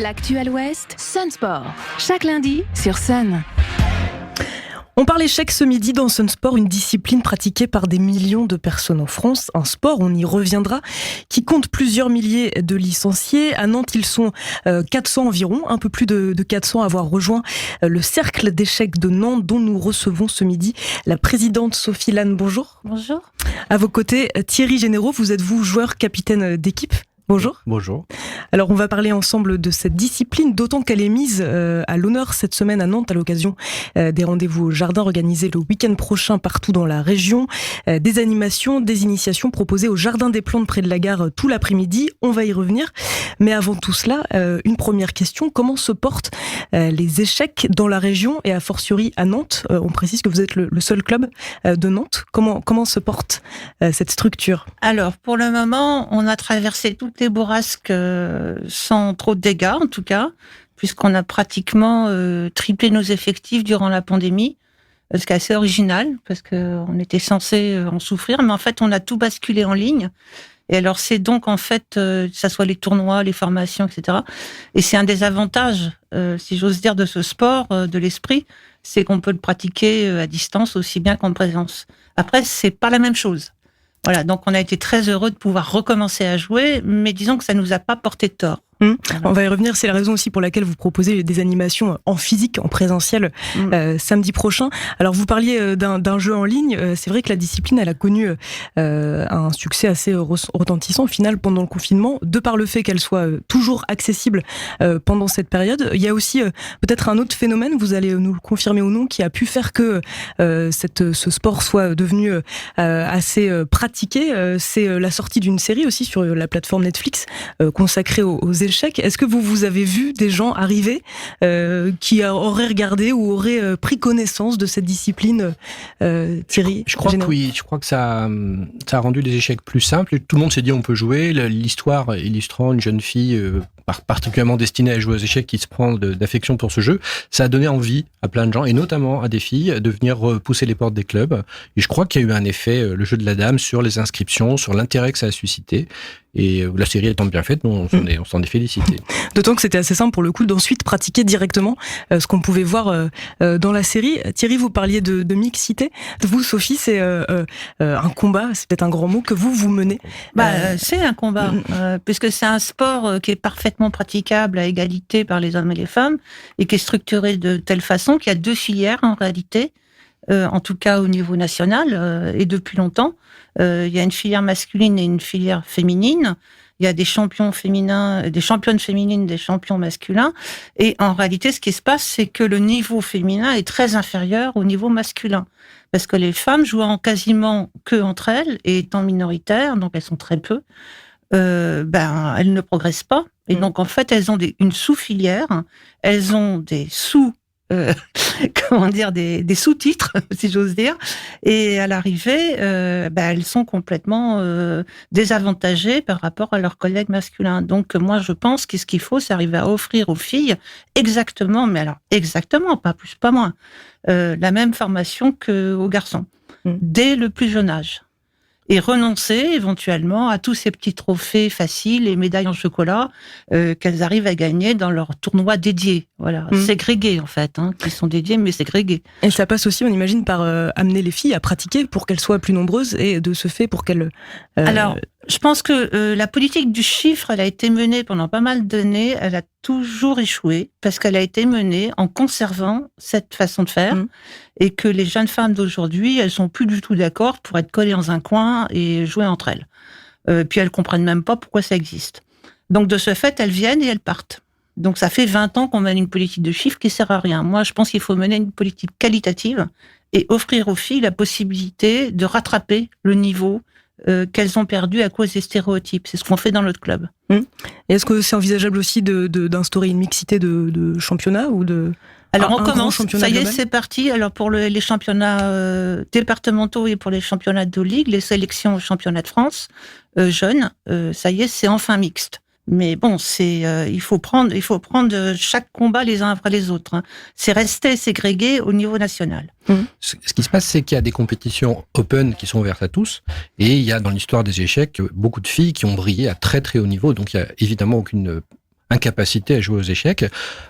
L'actuel Ouest, Sun Sport. Chaque lundi sur Sun. On parle échecs ce midi dans Sun Sport, une discipline pratiquée par des millions de personnes en France. Un sport, on y reviendra, qui compte plusieurs milliers de licenciés. À Nantes, ils sont 400 environ, un peu plus de 400 à avoir rejoint le cercle d'échecs de Nantes, dont nous recevons ce midi la présidente Sophie Lannes. Bonjour. Bonjour. À vos côtés, Thierry Généraux, vous êtes joueur capitaine d'équipe. Bonjour. Bonjour. Alors on va parler ensemble de cette discipline, d'autant qu'elle est mise à l'honneur cette semaine à Nantes à l'occasion des rendez-vous au jardin organisés le week-end prochain partout dans la région. Des animations, des initiations proposées au jardin des plantes près de la gare tout l'après-midi. On va y revenir. Mais avant tout cela, une première question. Comment se portent les échecs dans la région et a fortiori à Nantes? On précise que vous êtes le seul club de Nantes. Comment se porte cette structure? Alors, pour le moment, on a traversé toutes les bourrasques sans trop de dégâts, en tout cas, puisqu'on a pratiquement triplé nos effectifs durant la pandémie, ce qui est assez original, parce qu'on était censé en souffrir, mais en fait, on a tout basculé en ligne. Et alors, c'est donc, en fait, que ça soit les tournois, les formations, etc. Et c'est un des avantages, si j'ose dire, de ce sport, de l'esprit, c'est qu'on peut le pratiquer à distance aussi bien qu'en présence. Après, c'est pas la même chose. Voilà, donc on a été très heureux de pouvoir recommencer à jouer, mais disons que ça nous a pas porté de tort. Voilà. On va y revenir, c'est la raison aussi pour laquelle vous proposez des animations en physique, en présentiel, samedi prochain. Alors vous parliez d'un jeu en ligne, c'est vrai que la discipline elle a connu un succès assez retentissant au final pendant le confinement, de par le fait qu'elle soit toujours accessible pendant cette période. Il y a aussi peut-être un autre phénomène, vous allez nous le confirmer ou non, qui a pu faire que ce sport soit devenu assez pratiqué, c'est la sortie d'une série aussi sur la plateforme Netflix consacrée aux échecs. Est-ce que vous avez vu des gens arriver qui auraient regardé ou auraient pris connaissance de cette discipline, Thierry? Je crois que oui, je crois que ça a rendu les échecs plus simples. Tout le monde s'est dit on peut jouer. L'histoire illustrant une jeune fille particulièrement destinée à jouer aux échecs qui se prend d'affection pour ce jeu, ça a donné envie à plein de gens, et notamment à des filles, de venir pousser les portes des clubs. Et je crois qu'il y a eu un effet, le jeu de la dame, sur les inscriptions, sur l'intérêt que ça a suscité. Et la série étant bien faite, on s'en est félicité. D'autant que c'était assez simple pour le coup d'ensuite pratiquer directement ce qu'on pouvait voir dans la série. Thierry, vous parliez de mixité. Vous, Sophie, c'est un combat, c'est peut-être un grand mot, que vous menez. C'est un combat, puisque c'est un sport qui est parfaitement praticable à égalité par les hommes et les femmes, et qui est structuré de telle façon qu'il y a deux filières en réalité, en tout cas au niveau national, et depuis longtemps. Il y a une filière masculine et une filière féminine. Il y a des champions féminins, des championnes féminines, des champions masculins. Et en réalité, ce qui se passe, c'est que le niveau féminin est très inférieur au niveau masculin. Parce que les femmes jouent quasiment que entre elles, et étant minoritaires, donc elles sont très peu, elles ne progressent pas. Et donc, en fait, elles ont une sous-filière, elles ont des des sous-titres, si j'ose dire, et à l'arrivée, elles sont complètement désavantagées par rapport à leurs collègues masculins. Donc moi, je pense que ce qu'il faut, c'est arriver à offrir aux filles exactement, pas plus, pas moins, la même formation qu'aux garçons, dès le plus jeune âge. Et renoncer éventuellement à tous ces petits trophées faciles et médailles en chocolat qu'elles arrivent à gagner dans leurs tournois dédiés. Voilà, ségrégés en fait, qui sont dédiés mais ségrégés. Et ça passe aussi, on imagine, par amener les filles à pratiquer pour qu'elles soient plus nombreuses et de ce fait pour qu'elles... Alors, je pense que la politique du chiffre, elle a été menée pendant pas mal d'années, elle a toujours échoué parce qu'elle a été menée en conservant cette façon de faire et que les jeunes femmes d'aujourd'hui, elles sont plus du tout d'accord pour être collées dans un coin et jouer entre elles. Puis elles comprennent même pas pourquoi ça existe. Donc de ce fait, elles viennent et elles partent. Donc ça fait 20 ans qu'on mène une politique de chiffre qui sert à rien. Moi, je pense qu'il faut mener une politique qualitative et offrir aux filles la possibilité de rattraper le niveau qu'elles ont perdu à cause des stéréotypes. C'est ce qu'on fait dans notre club. Et est-ce que c'est envisageable aussi d'instaurer une mixité de championnats ou de... Alors on commence, ça y est, c'est parti. Alors pour les championnats départementaux et pour les championnats de ligue, les sélections au championnat de France jeunes, ça y est, c'est enfin mixte. Mais bon, il faut prendre chaque combat les uns après les autres. C'est rester ségrégué au niveau national. Ce qui se passe, c'est qu'il y a des compétitions open qui sont ouvertes à tous, et il y a dans l'histoire des échecs beaucoup de filles qui ont brillé à très très haut niveau. Donc il y a évidemment aucune incapacité à jouer aux échecs. Et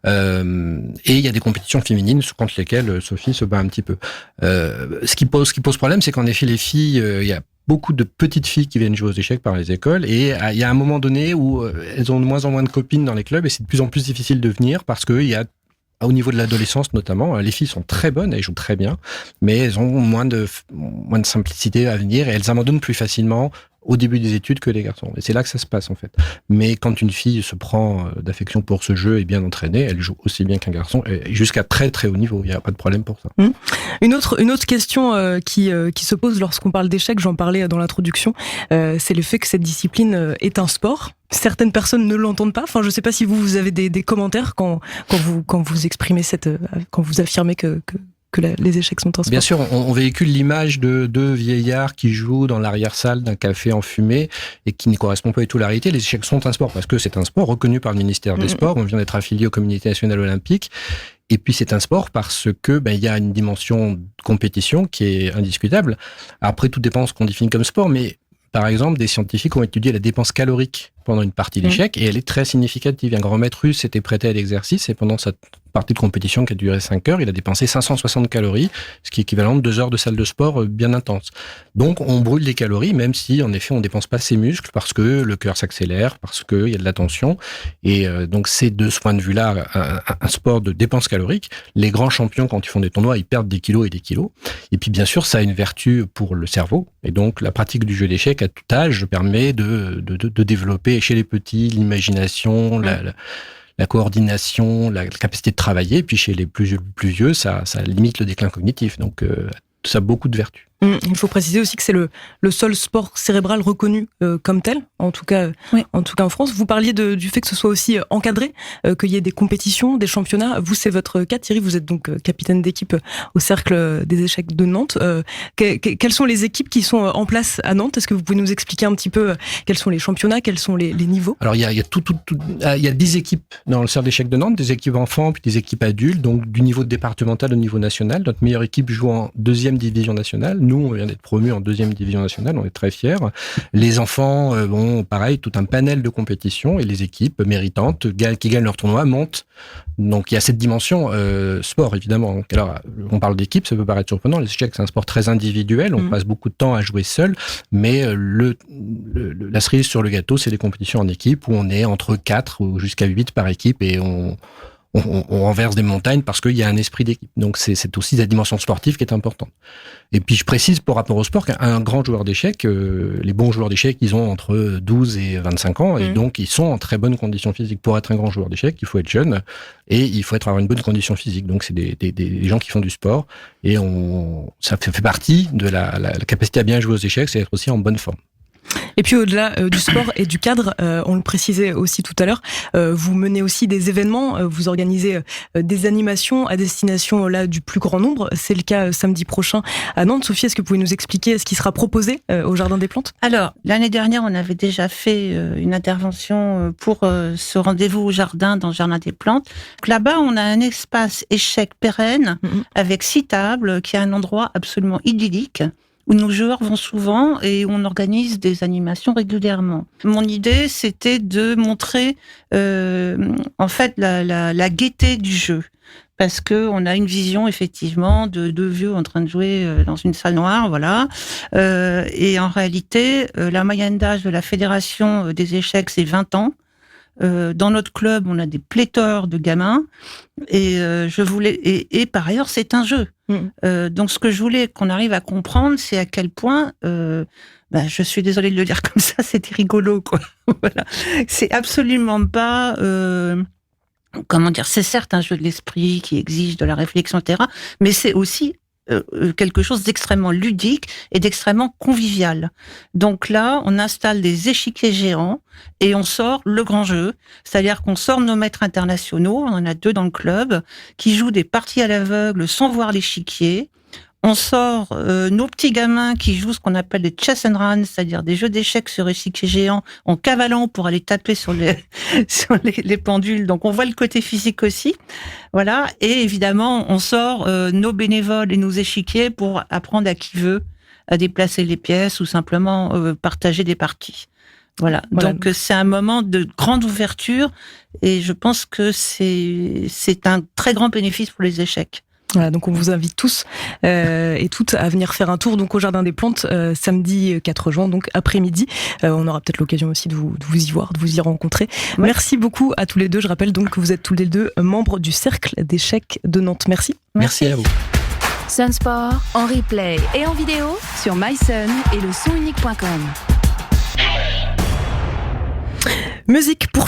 il y a des compétitions féminines contre lesquelles Sophie se bat un petit peu. Ce qui pose problème, c'est qu'en effet, les filles, il y a beaucoup de petites filles qui viennent jouer aux échecs par les écoles, et il y a un moment donné où elles ont de moins en moins de copines dans les clubs, et c'est de plus en plus difficile de venir parce qu'il y a, au niveau de l'adolescence notamment, les filles sont très bonnes, elles jouent très bien, mais elles ont moins de simplicité à venir, et elles abandonnent plus facilement au début des études que les garçons. Et c'est là que ça se passe, en fait. Mais quand une fille se prend d'affection pour ce jeu et bien entraînée, elle joue aussi bien qu'un garçon, et jusqu'à très très haut niveau. Il n'y a pas de problème pour ça. Une autre question qui se pose lorsqu'on parle d'échecs, j'en parlais dans l'introduction, c'est le fait que cette discipline est un sport. Certaines personnes ne l'entendent pas. Enfin, je ne sais pas si vous avez des commentaires quand vous exprimez quand vous affirmez que les échecs sont un sport. Bien sûr, on véhicule l'image de deux vieillards qui jouent dans l'arrière-salle d'un café enfumé et qui ne correspond pas du tout à la réalité. Les échecs sont un sport parce que c'est un sport reconnu par le ministère des Sports. On vient d'être affilié au Comité national olympique. Et puis c'est un sport parce que il y a une dimension de compétition qui est indiscutable. Après, tout dépend de ce qu'on définit comme sport, mais par exemple, des scientifiques ont étudié la dépense calorique pendant une partie d'échecs et elle est très significative. Un grand maître russe s'était prêté à l'exercice et pendant sa partie de compétition qui a duré 5 heures, il a dépensé 560 calories, ce qui est équivalent de 2 heures de salle de sport bien intense. Donc on brûle des calories, même si en effet on dépense pas ses muscles parce que le cœur s'accélère, parce qu'il y a de la tension. Et donc c'est de ce point de vue-là un sport de dépense calorique. Les grands champions, quand ils font des tournois, ils perdent des kilos et des kilos. Et puis bien sûr, ça a une vertu pour le cerveau. Et donc la pratique du jeu d'échecs à tout âge permet de développer chez les petits l'imagination, la coordination, la capacité de travailler. Et puis chez les plus vieux, ça limite le déclin cognitif. Donc ça a beaucoup de vertus. Il faut préciser aussi que c'est le seul sport cérébral reconnu comme tel, en tout cas en France. Vous parliez du fait que ce soit aussi encadré, qu'il y ait des compétitions, des championnats. Vous, c'est votre cas, Thierry, vous êtes donc capitaine d'équipe au Cercle des échecs de Nantes. Quelles sont les équipes qui sont en place à Nantes ? Est-ce que vous pouvez nous expliquer un petit peu quels sont les championnats, quels sont les niveaux ? Alors il y a 10 équipes dans le Cercle d'échecs de Nantes, des équipes enfants puis des équipes adultes, donc du niveau départemental au niveau national. Notre meilleure équipe joue en 2e division nationale. Nous, on vient d'être promus en 2e division nationale, on est très fiers. Les enfants, pareil, tout un panel de compétitions et les équipes méritantes qui gagnent leur tournoi montent. Donc il y a cette dimension sport, évidemment. Alors, on parle d'équipe, ça peut paraître surprenant. Les échecs, c'est un sport très individuel, on passe beaucoup de temps à jouer seul, mais la cerise sur le gâteau, c'est les compétitions en équipe où on est entre 4 ou jusqu'à 8 par équipe et on renverse des montagnes parce qu'il y a un esprit d'équipe. Donc c'est aussi la dimension sportive qui est importante. Et puis je précise pour rapport au sport qu'un grand joueur d'échecs, les bons joueurs d'échecs, ils ont entre 12 et 25 ans et donc ils sont en très bonne condition physique. Pour être un grand joueur d'échecs, il faut être jeune et il faut avoir une bonne condition physique. Donc c'est des gens qui font du sport et ça fait partie de la capacité à bien jouer aux échecs, c'est être aussi en bonne forme. Et puis au-delà du sport et du cadre, on le précisait aussi tout à l'heure, vous menez aussi des événements, vous organisez des animations à destination là du plus grand nombre. C'est le cas samedi prochain à Nantes. Sophie, est-ce que vous pouvez nous expliquer ce qui sera proposé au Jardin des Plantes ? Alors, l'année dernière, on avait déjà fait une intervention pour ce rendez-vous au jardin, dans le Jardin des Plantes. Donc, là-bas, on a un espace échec pérenne avec 6 tables, qui est un endroit absolument idyllique, où nos joueurs vont souvent et où on organise des animations régulièrement. Mon idée, c'était de montrer en fait la gaieté du jeu. Parce que on a une vision effectivement de 2 vieux en train de jouer dans une salle noire, voilà. Et en réalité, la moyenne d'âge de la fédération des échecs, c'est 20 ans. Dans notre club, on a des pléthores de gamins et et par ailleurs, c'est un jeu. Donc, ce que je voulais qu'on arrive à comprendre, c'est à quel point, je suis désolée de le dire comme ça, c'était rigolo, quoi. Voilà. C'est absolument pas, c'est certes un jeu de l'esprit qui exige de la réflexion, etc., mais c'est aussi quelque chose d'extrêmement ludique et d'extrêmement convivial. Donc là, on installe des échiquiers géants et on sort le grand jeu, c'est-à-dire qu'on sort nos maîtres internationaux, on en a 2 dans le club, qui jouent des parties à l'aveugle sans voir l'échiquier. On sort nos petits gamins qui jouent ce qu'on appelle des chess and run, c'est-à-dire des jeux d'échecs sur échiquier géant en cavalant pour aller taper sur les pendules. Donc on voit le côté physique aussi. Voilà. Et évidemment, on sort nos bénévoles et nos échiquiers pour apprendre à qui veut à déplacer les pièces ou simplement partager des parties. Voilà. Donc c'est un moment de grande ouverture et je pense que c'est un très grand bénéfice pour les échecs. Voilà, donc on vous invite tous et toutes à venir faire un tour donc au Jardin des Plantes samedi 4 juin, donc après-midi. On aura peut-être l'occasion aussi de vous y voir, de vous y rencontrer. Ouais. Merci beaucoup à tous les deux. Je rappelle donc que vous êtes tous les deux membres du Cercle d'échecs de Nantes. Merci. Merci à vous. Sunsport en replay et en vidéo sur mysun et le sonunique.com. Musique pour